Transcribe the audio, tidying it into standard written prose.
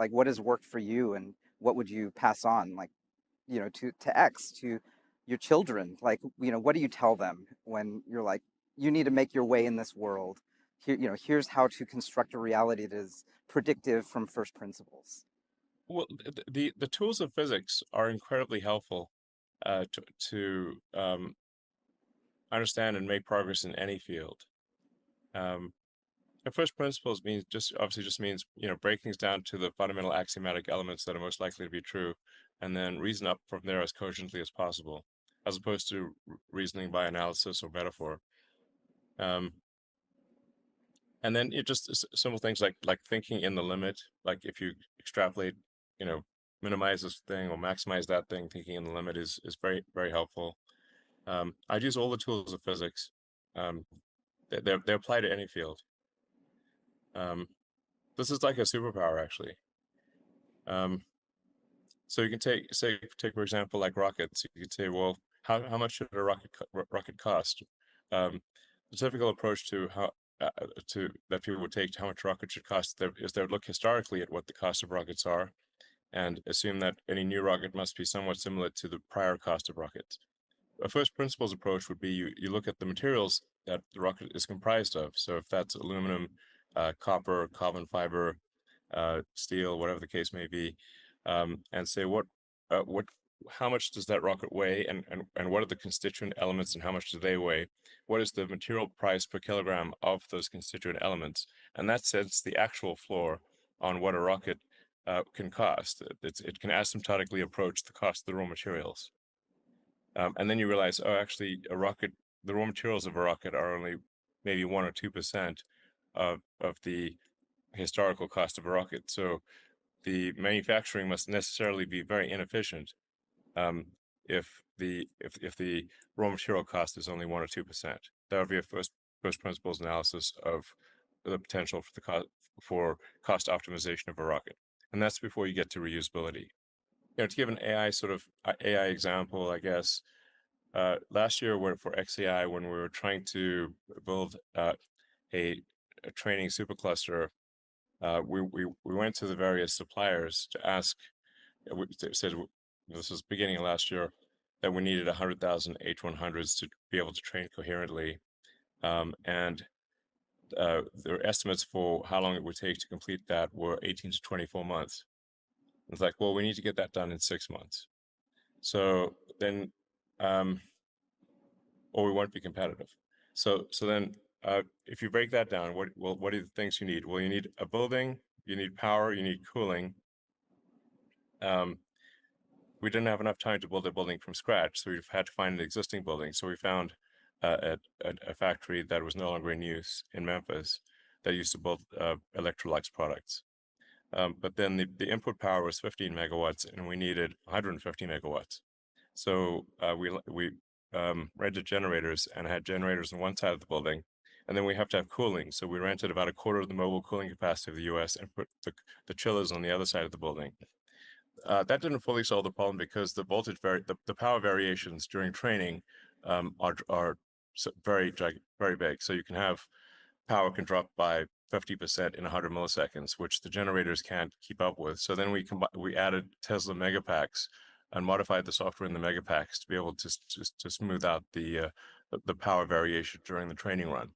Like, what has worked for you, and what would you pass on, like, to X, to your children? Like, what do you tell them when you're like, you need to make your way in this world? Here, here's how to construct a reality that is predictive from first principles. Well, the tools of physics are incredibly helpful to understand and make progress in any field. Um, and first principles means just means break things down to the fundamental axiomatic elements that are most likely to be true, and then reason up from there as cogently as possible, as opposed to reasoning by analysis or metaphor. Um, and then it just simple things like thinking in the limit. Like if you extrapolate, you know, minimize this thing or maximize that thing, thinking in the limit is very very helpful. I'd use all the tools of physics. Um, they apply to any field. Um, this is like a superpower, actually. Um, so you can take for example like rockets. You could say, well, how much should a rocket cost? Um, the typical approach to how to that people would take to how much rocket should cost is they would look historically at what the cost of rockets are and assume that any new rocket must be somewhat similar to the prior cost of rockets. A first principles approach would be you look at the materials that the rocket is comprised of. So if that's aluminum, copper, carbon fiber, steel, whatever the case may be, and say what how much does that rocket weigh, and what are the constituent elements, and how much do they weigh? What is the material price per kilogram of those constituent elements? And that sets the actual floor on what a rocket can cost. It can asymptotically approach the cost of the raw materials. And then you realize, oh, actually, the raw materials of a rocket are only maybe 1 or 2% of the historical cost of a rocket. So the manufacturing must necessarily be very inefficient um, if the raw material cost is only 1 or 2%. That would be a first principles analysis of the potential for the cost optimization of a rocket, and that's before you get to reusability. To give an AI sort of AI example, I guess last year for XAI, when we were trying to build a, a training supercluster, we went to the various suppliers to ask. They said this was beginning of last year that we needed 100,000 H100s to be able to train coherently, and their estimates for how long it would take to complete that were 18 to 24 months. It's like, well, we need to get that done in 6 months. So then, um, or we won't be competitive. So then, if you break that down, what are the things you need? Well, you need a building, you need power, you need cooling. Um, we didn't have enough time to build a building from scratch, so we've had to find an existing building. So we found a factory that was no longer in use in Memphis that used to build Electrolux products. But then the input power was 15 megawatts, and we needed 150 megawatts. So we rented generators and had generators on one side of the building, and then we have to have cooling. So we rented about a quarter of the mobile cooling capacity of the U.S. and put the chillers on the other side of the building. That didn't fully solve the problem because the power variations during training are very big. So you can have power can drop by 50% in 100 milliseconds, which the generators can't keep up with. So then we added Tesla Megapacks and modified the software in the Megapacks to be able to smooth out the power variation during the training run.